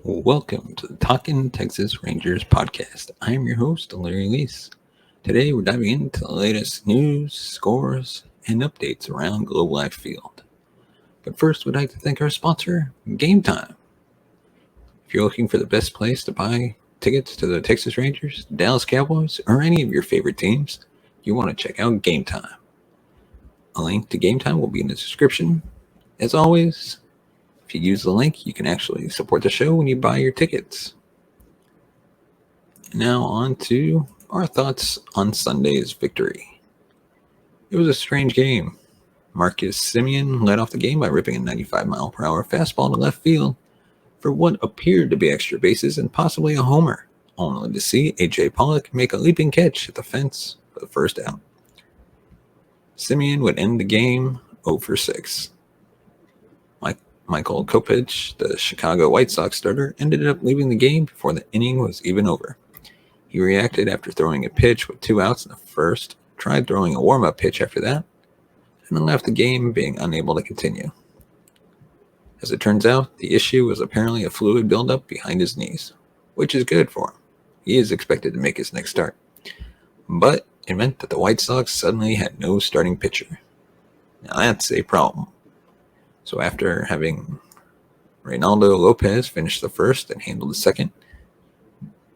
Welcome to the Talkin' Texas Rangers podcast. I'm your host, Larry Leese. Today we're diving into the latest news, scores, and updates around Globe Life Field. But first, we'd like to thank our sponsor, Game Time. If you're looking for the best place to buy tickets to the Texas Rangers, Dallas Cowboys, or any of your favorite teams, you want to check out Game Time. A link to Game Time will be in the description. As always, if you use the link, you can actually support the show when you buy your tickets. Now on to our thoughts on Sunday's victory. It was a strange game. Marcus Semien led off the game by ripping a 95-mile-per-hour fastball to left field for what appeared to be extra bases and possibly a homer, only to see A.J. Pollock make a leaping catch at the fence for the first out. Semien would end the game 0 for 6. Michael Kopech, the Chicago White Sox starter, ended up leaving the game before the inning was even over. He reacted after throwing a pitch with 2 outs in the first, tried throwing a warm-up pitch after that, and then left the game being unable to continue. As it turns out, the issue was apparently a fluid buildup behind his knees, which is good for him. He is expected to make his next start. But it meant that the White Sox suddenly had no starting pitcher. Now that's a problem. So after having Reynaldo Lopez finish the first and handle the second,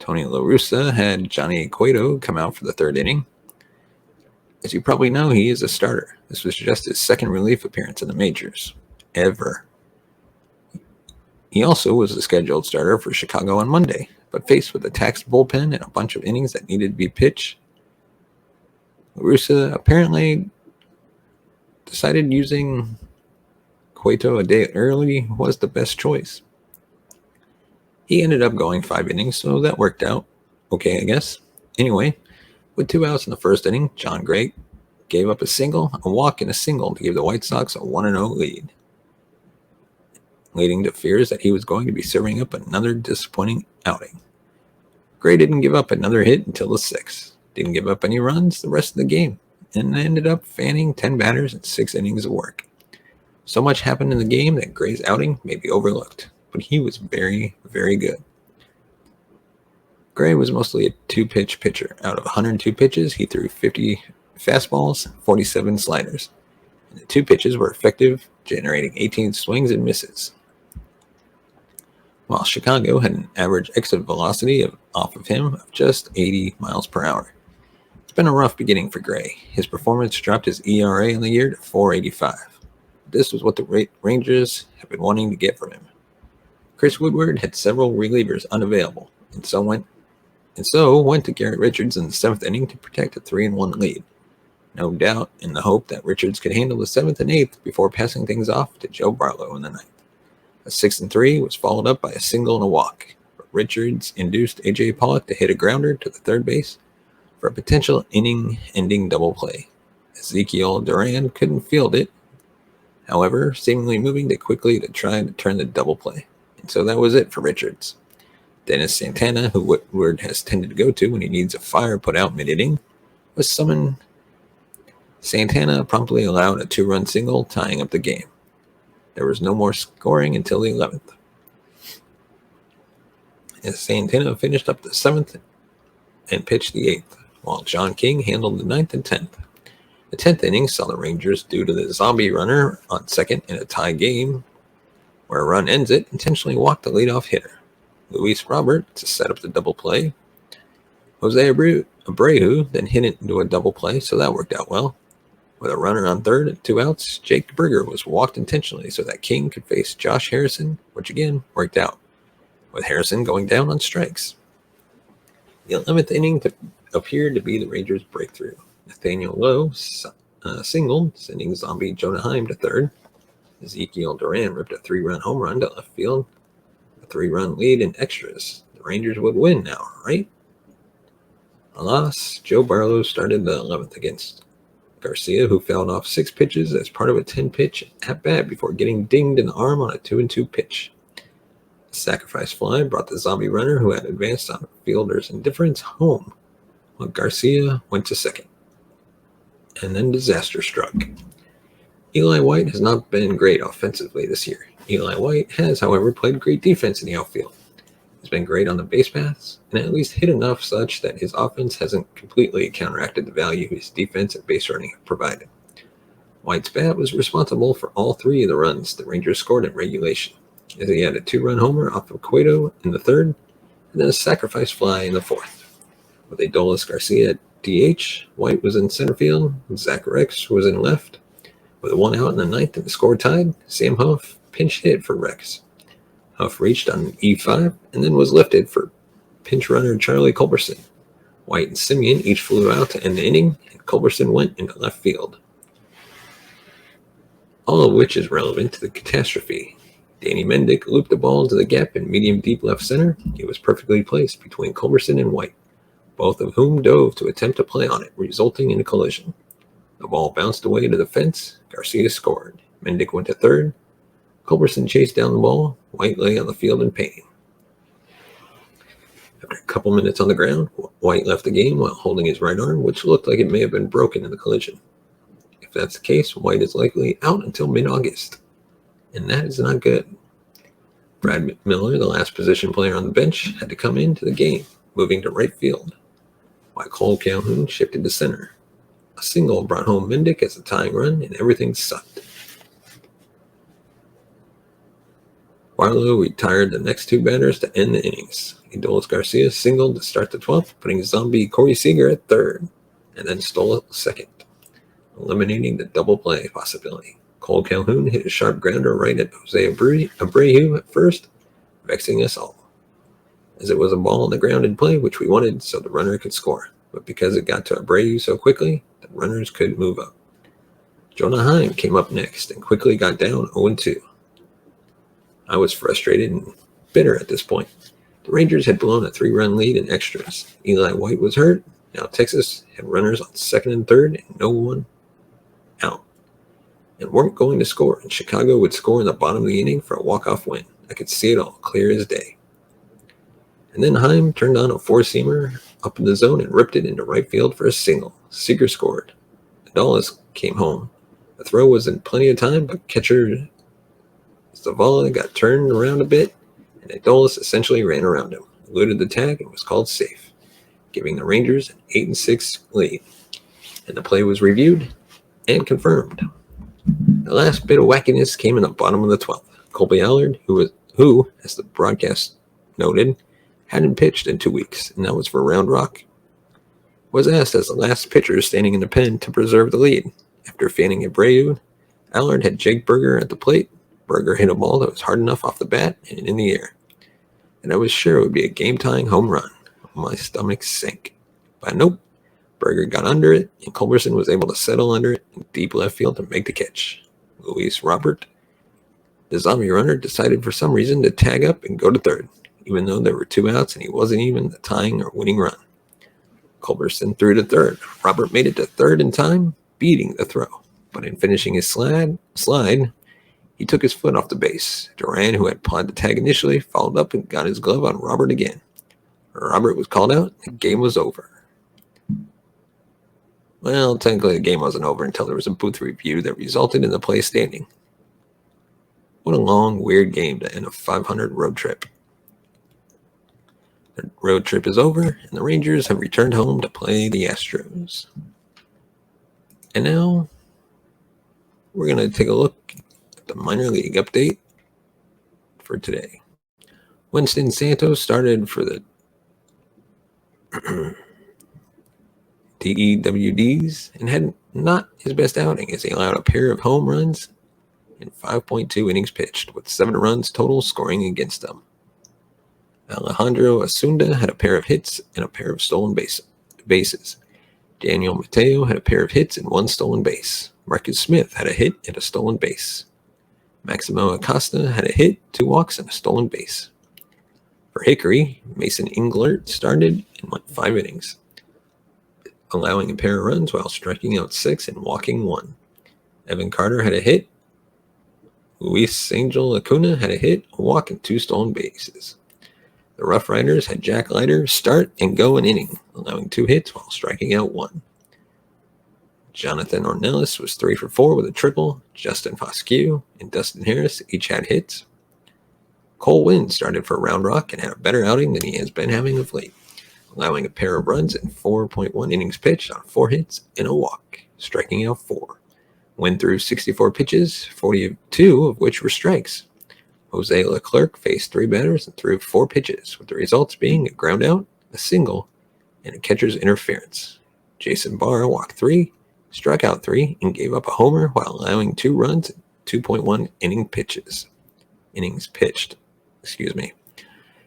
Tony La Russa had Johnny Cueto come out for the third inning. As you probably know, he is a starter. This was just his second relief appearance in the majors, ever. He also was a scheduled starter for Chicago on Monday, but faced with a taxed bullpen and a bunch of innings that needed to be pitched, La Russa apparently decided using Cueto a day early was the best choice. He ended up going 5 innings, so that worked out okay, I guess. Anyway, with 2 outs in the first inning, John Gray gave up a single, a walk, and a single to give the White Sox a 1-0 lead, leading to fears that he was going to be serving up another disappointing outing. Gray didn't give up another hit until the 6th. Didn't give up any runs the rest of the game, and ended up fanning 10 batters and 6 innings of work. So much happened in the game that Gray's outing may be overlooked, but he was very, very good. Gray was mostly a 2-pitch pitcher. Out of 102 pitches, he threw 50 fastballs, 47 sliders. And the 2 pitches were effective, generating 18 swings and misses. While Chicago had an average exit velocity off of him of just 80 miles per hour. It's been a rough beginning for Gray. His performance dropped his ERA in the year to 4.85. This was what the Rangers have been wanting to get from him. Chris Woodward had several relievers unavailable, and so went to Garrett Richards in the 7th inning to protect a 3-1 lead. No doubt in the hope that Richards could handle the 7th and 8th before passing things off to Joe Barlow in the 9th. A 6 and 3 was followed up by a single and a walk, but Richards induced A.J. Pollock to hit a grounder to the third base for a potential inning-ending double play. Ezekiel Duran couldn't field it, however, seemingly moving too quickly to try to turn the double play. And so that was it for Richards. Dennis Santana, who Woodward has tended to go to when he needs a fire put out mid-inning, was summoned. Santana promptly allowed a 2-run single, tying up the game. There was no more scoring until the 11th. As Santana finished up the 7th and pitched the 8th, while John King handled the 9th and 10th. The 10th inning saw the Rangers, due to the zombie runner on second in a tie game, where a run ends it, intentionally walk the leadoff hitter, Luis Robert, to set up the double play. Jose Abreu then hit it into a double play, so that worked out well. With a runner on third and 2 outs, Jake Berger was walked intentionally so that King could face Josh Harrison, which again worked out, with Harrison going down on strikes. The 11th inning appeared to be the Rangers' breakthrough. Nathaniel Lowe singled, sending zombie Jonah Heim to third. Ezekiel Duran ripped a 3-run home run to left field. A 3-run lead in extras. The Rangers would win now, right? Alas, Joe Barlow started the 11th against Garcia, who fouled off 6 pitches as part of a 10-pitch at-bat before getting dinged in the arm on a 2-2 pitch. A sacrifice fly brought the zombie runner, who had advanced on fielder's indifference, home, while Garcia went to second. And then disaster struck. Eli White has not been great offensively this year. Eli White has, however, played great defense in the outfield. been great on the base paths, and at least hit enough such that his offense hasn't completely counteracted the value his defense and base running have provided. White's bat was responsible for all three of the runs the Rangers scored in regulation, as he had a 2-run homer off of Cueto in the third, and then a sacrifice fly in the fourth. With Adolis Garcia at DH, White was in center field, and Zach Rex was in left. With a 1 out in the ninth and the score tied, Sam Huff pinch hit for Rex. Huff reached on E5 and then was lifted for pinch runner Charlie Culberson. White and Simeon each flew out to end the inning, and Culberson went into left field. All of which is relevant to the catastrophe. Danny Mendick looped the ball into the gap in medium-deep left center. It was perfectly placed between Culberson and White, both of whom dove to attempt to play on it, resulting in a collision. The ball bounced away to the fence. Garcia scored. Mendick went to third. Culberson chased down the ball. White lay on the field in pain. After a couple minutes on the ground, White left the game while holding his right arm, which looked like it may have been broken in the collision. If that's the case, White is likely out until mid-August, and that is not good. Brad Miller, the last position player on the bench, had to come into the game, moving to right field, while Cole Calhoun shifted to center. A single brought home Mendick as a tying run, and everything sucked. Barlow retired the next two batters to end the innings. Adolis Garcia singled to start the 12th, putting zombie Corey Seager at third, and then stole second, eliminating the double play possibility. Cole Calhoun hit a sharp grounder right at Jose Abreu at first, vexing us all, as it was a ball on the ground in play, which we wanted so the runner could score. But because it got to Abreu so quickly, the runners couldn't move up. Jonah Heim came up next and quickly got down 0-2. I was frustrated and bitter at this point. The Rangers had blown a 3-run lead in extras. Eli White was hurt. Now Texas had runners on second and third and no one out, and weren't going to score, and Chicago would score in the bottom of the inning for a walk-off win. I could see it all, clear as day. And then Heim turned on a four-seamer up in the zone and ripped it into right field for a single. Seager scored. Adolis came home. The throw was in plenty of time, but catcher Zavala got turned around a bit, and Adolis essentially ran around him, eluded the tag, and was called safe, giving the Rangers an 8-6 lead. And the play was reviewed and confirmed. The last bit of wackiness came in the bottom of the 12th. Colby Allard, who, as the broadcast noted, hadn't pitched in 2 weeks, and that was for Round Rock, was asked as the last pitcher standing in the pen to preserve the lead. After fanning Abreu, Allard had Jake Berger at the plate. Berger hit a ball that was hard enough off the bat and in the air, and I was sure it would be a game-tying home run. My stomach sank. But nope. Berger got under it, and Culberson was able to settle under it in deep left field to make the catch. Luis Robert, the zombie runner, decided for some reason to tag up and go to third, even though there were 2 outs and he wasn't even the tying or winning run. Culberson threw to third. Robert made it to third in time, beating the throw. But in finishing his slide, he took his foot off the base. Duran, who had pawed the tag initially, followed up and got his glove on Robert again. Robert was called out, and the game was over. Well, technically the game wasn't over until there was a booth review that resulted in the play standing. What a long, weird game to end a 500 road trip. The road trip is over, and the Rangers have returned home to play the Astros. And now, we're going to take a look at the minor league update for today. Winston Santos started for the DEWDs and had not his best outing, as he allowed a pair of home runs in 5.2 innings pitched, with 7 runs total scoring against them. Alejandro Asunda had a pair of hits and a pair of stolen bases. Daniel Mateo had a pair of hits and 1 stolen base. Marcus Smith had a hit and a stolen base. Maximo Acosta had a hit, 2 walks, and a stolen base. For Hickory, Mason Englert started and went 5 innings, allowing a pair of runs while striking out 6 and walking 1. Evan Carter had a hit. Luis Angel Acuna had a hit, a walk, and 2 stolen bases. The Rough Riders had Jack Leiter start and go an inning, allowing 2 hits while striking out 1. Jonathan Ornelas was 3 for 4 with a triple. Justin Foscue and Dustin Harris each had hits. Cole Wynn started for Round Rock and had a better outing than he has been having of late, allowing a pair of runs in 4.1 innings pitched on 4 hits and a walk, striking out 4. Wynn threw 64 pitches, 42 of which were strikes. Jose Leclerc faced 3 batters and threw 4 pitches, with the results being a ground out, a single, and a catcher's interference. Jason Barr walked 3, struck out 3, and gave up a homer while allowing 2 runs and 2.1 innings pitched.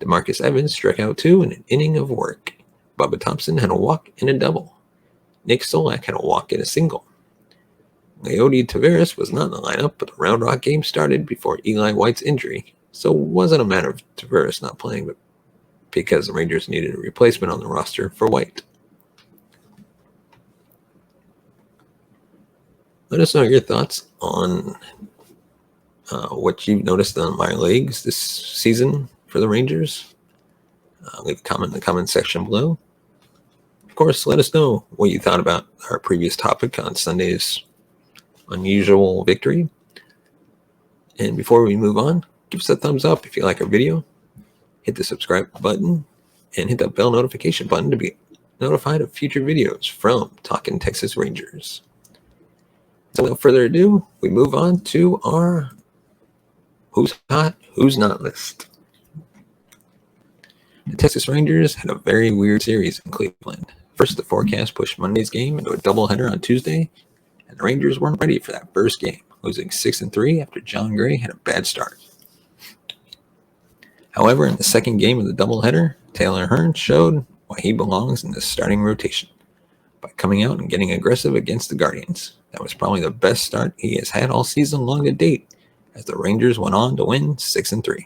DeMarcus Evans struck out 2 in an inning of work. Bubba Thompson had a walk and a double. Nick Solak had a walk and a single. Leody Taveras was not in the lineup, but the Round Rock game started before Eli White's injury, so it wasn't a matter of Taveras not playing, but because the Rangers needed a replacement on the roster for White. Let us know your thoughts on what you've noticed in the minor leagues this season for the Rangers. Leave a comment in the comment section below. Of course, let us know what you thought about our previous topic on Sunday's unusual victory. And before we move on, give us a thumbs up if you like our video. Hit the subscribe button and hit that bell notification button to be notified of future videos from Talkin' Texas Rangers. So without further ado, we move on to our Who's Hot, Who's Not list. The Texas Rangers had a very weird series in Cleveland. First, the forecast pushed Monday's game into a doubleheader on Tuesday, and the Rangers weren't ready for that first game, losing 6-3 after John Gray had a bad start. However, in the second game of the doubleheader, Taylor Hearn showed why he belongs in the starting rotation by coming out and getting aggressive against the Guardians. That was probably the best start he has had all season long to date, as the Rangers went on to win 6-3.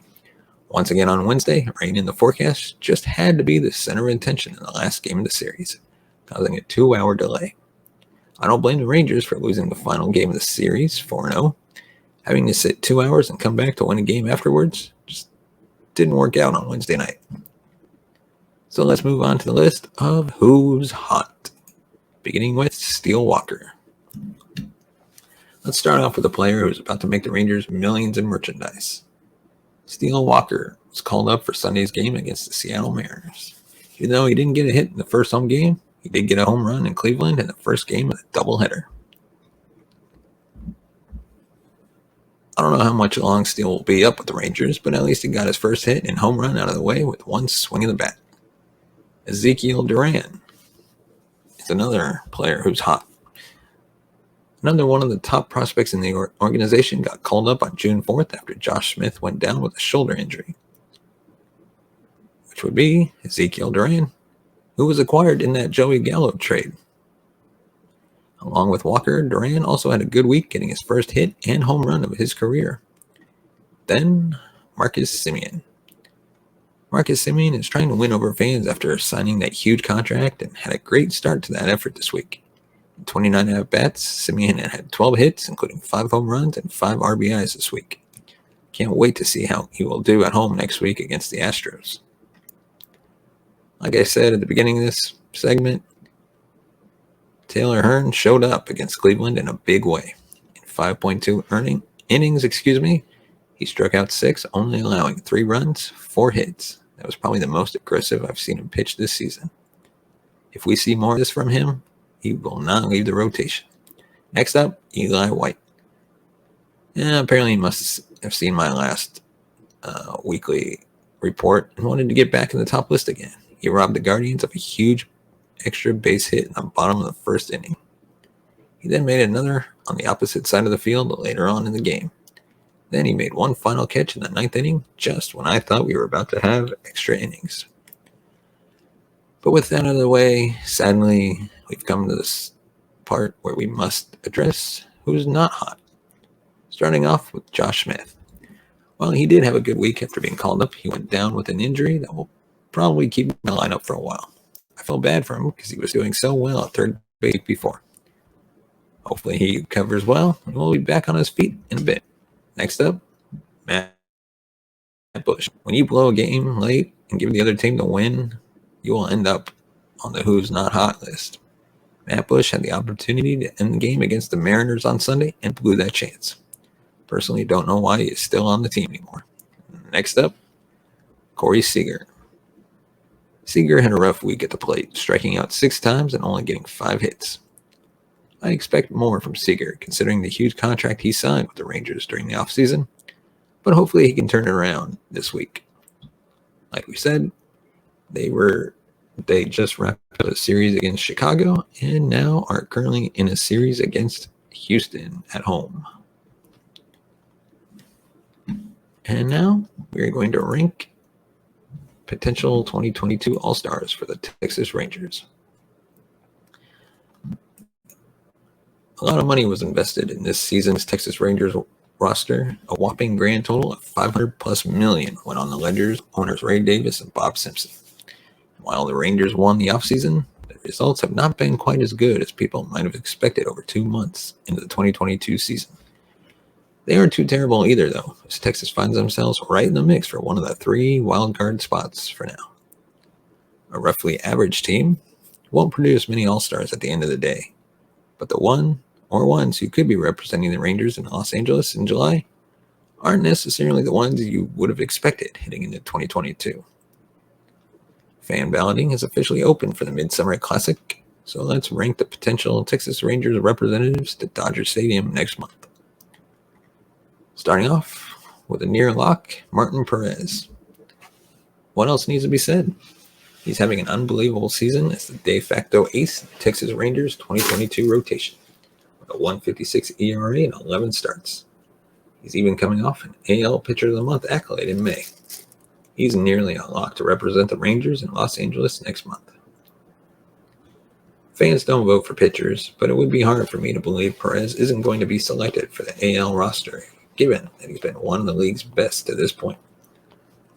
Once again on Wednesday, rain in the forecast just had to be the center of attention in the last game of the series, causing a 2-hour delay. I don't blame the Rangers for losing the final game of the series 4-0. Having to sit 2 hours and come back to win a game afterwards just didn't work out on Wednesday night. So let's move on to the list of who's hot, beginning with Steele Walker. Let's start off with a player who's about to make the Rangers millions in merchandise. Steele Walker was called up for Sunday's game against the Seattle Mariners. Even though he didn't get a hit in the first home game, he did get a home run in Cleveland in the first game of the doubleheader. I don't know how much long Steele will be up with the Rangers, but at least he got his first hit and home run out of the way with one swing of the bat. Ezekiel Duran is another player who's hot. Another one of the top prospects in the organization got called up on June 4th after Josh Smith went down with a shoulder injury, which would be Ezekiel Duran, who was acquired in that Joey Gallo trade. Along with Walker, Duran also had a good week, getting his first hit and home run of his career. Then, Marcus Semien. Marcus Semien is trying to win over fans after signing that huge contract and had a great start to that effort this week. In 29 at-bats, Semien had 12 hits, including 5 home runs and 5 RBIs this week. Can't wait to see how he will do at home next week against the Astros. Like I said at the beginning of this segment, Taylor Hearn showed up against Cleveland in a big way. In 5.2 innings, he struck out 6, only allowing 3 runs, 4 hits. That was probably the most aggressive I've seen him pitch this season. If we see more of this from him, he will not leave the rotation. Next up, Eli White. Apparently he must have seen my last weekly report and wanted to get back in the top list again. He robbed the Guardians of a huge extra base hit in the bottom of the first inning. He then made another on the opposite side of the field later on in the game. Then he made one final catch in the 9th inning, just when I thought we were about to have extra innings. But with that out of the way, sadly, we've come to this part where we must address who's not hot. Starting off with Josh Smith. While he did have a good week after being called up, he went down with an injury that will probably keep him in the lineup for a while. I feel bad for him because he was doing so well at third base before. Hopefully he recovers well and will be back on his feet in a bit. Next up, Matt Bush. When you blow a game late and give the other team the win, you will end up on the who's not hot list. Matt Bush had the opportunity to end the game against the Mariners on Sunday and blew that chance. Personally, don't know why he is still on the team anymore. Next up, Corey Seager. Seager had a rough week at the plate, striking out 6 times and only getting 5 hits. I expect more from Seager, considering the huge contract he signed with the Rangers during the offseason, but hopefully he can turn it around this week. Like we said, they just wrapped up a series against Chicago and now are currently in a series against Houston at home. And now we're going to rank potential 2022 All-Stars for the Texas Rangers. A lot of money was invested in this season's Texas Rangers roster. A whopping grand total of $500+ million went on the ledgers owners Ray Davis and Bob Simpson. While the Rangers won the offseason, the results have not been quite as good as people might have expected over 2 months into the 2022 season. They aren't too terrible either, though, as Texas finds themselves right in the mix for one of the 3 wildcard spots for now. A roughly average team won't produce many All-Stars at the end of the day, but the one or ones who could be representing the Rangers in Los Angeles in July aren't necessarily the ones you would have expected heading into 2022. Fan balloting is officially open for the Midsummer Classic, so let's rank the potential Texas Rangers representatives to Dodger Stadium next month. Starting off with a near lock, Martin Perez. What else needs to be said? He's having an unbelievable season as the de facto ace of the Texas Rangers 2022 rotation, with a 1.56 ERA and 11 starts. He's even coming off an AL Pitcher of the Month accolade in May. He's nearly a lock to represent the Rangers in Los Angeles next month. Fans don't vote for pitchers, but it would be hard for me to believe Perez isn't going to be selected for the AL roster, given that he's been one of the league's best to this point.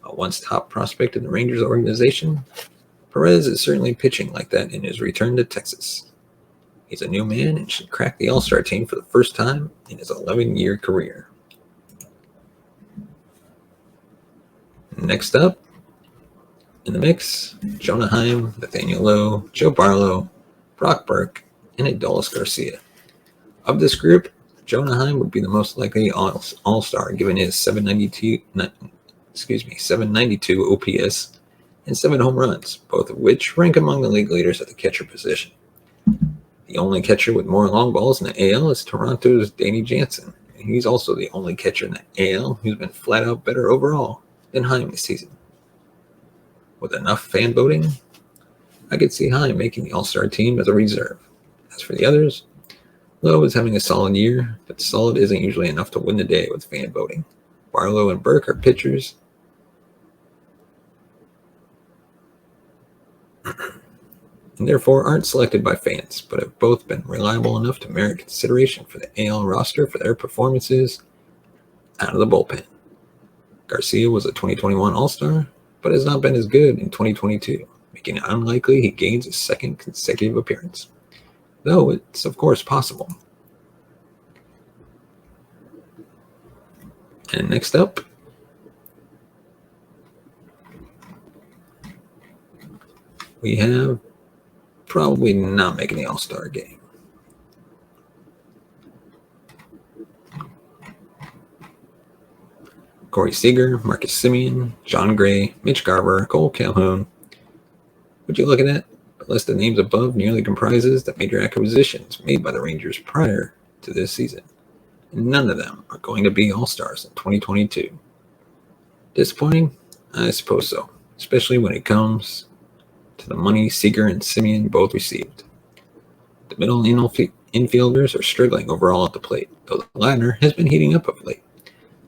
A once top prospect in the Rangers organization, Perez is certainly pitching like that in his return to Texas. He's a new man and should crack the All-Star team for the first time in his 11-year career. Next up, in the mix, Jonah Heim, Nathaniel Lowe, Joe Barlow, Brock Burke, and Adolis Garcia. Of this group, Jonah Heim would be the most likely All-Star given his 792 OPS and 7 home runs, both of which rank among the league leaders at the catcher position. The only catcher with more long balls in the AL is Toronto's Danny Jansen, and he's also the only catcher in the AL who's been flat out better overall than Heim this season. With enough fan voting, I could see Heim making the All-Star team as a reserve. As for the others, Lowe is having a solid year, but solid isn't usually enough to win the day with fan voting. Barlow and Burke are pitchers, and therefore aren't selected by fans, but have both been reliable enough to merit consideration for the AL roster for their performances out of the bullpen. Garcia was a 2021 All-Star, but has not been as good in 2022, making it unlikely he gains his 2nd consecutive appearance, though it's of course possible. And next up, we have probably not making the All-Star game. Corey Seager, Marcus Semien, John Gray, Mitch Garver, Cole Calhoun. Would you look at that? The list of names above nearly comprises the major acquisitions made by the Rangers prior to this season, and none of them are going to be All-Stars in 2022. Disappointing? I suppose so, especially when it comes to the money Seager and Semien both received. The middle infielders are struggling overall at the plate, though the latter has been heating up of late.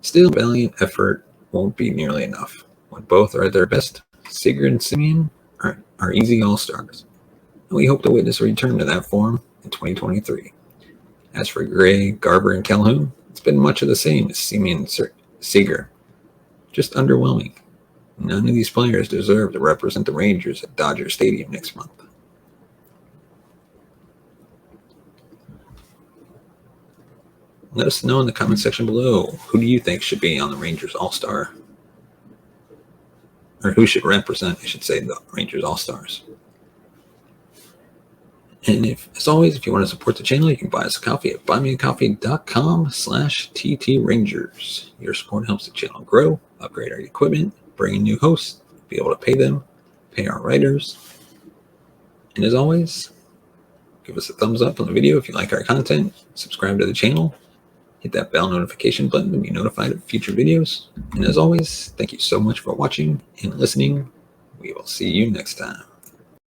Still, valiant effort won't be nearly enough. When both are at their best, Seager and Semien are easy All-Stars, and we hope to witness a return to that form in 2023. As for Gray, Garver, and Calhoun, it's been much of the same as Semien and Seager. Just underwhelming. None of these players deserve to represent the Rangers at Dodger Stadium next month. Let us know in the comment section below, who do you think should be on the Rangers All-Star? Or who should represent, I should say, the Rangers All-Stars. And as always, if you want to support the channel, you can buy us a coffee at buymeacoffee.com/TTRangers. Your support helps the channel grow, upgrade our equipment, bring in new hosts, be able to pay them, pay our writers. And as always, give us a thumbs up on the video if you like our content, subscribe to the channel, hit that bell notification button to be notified of future videos. And as always, thank you so much for watching and listening. We will see you next time.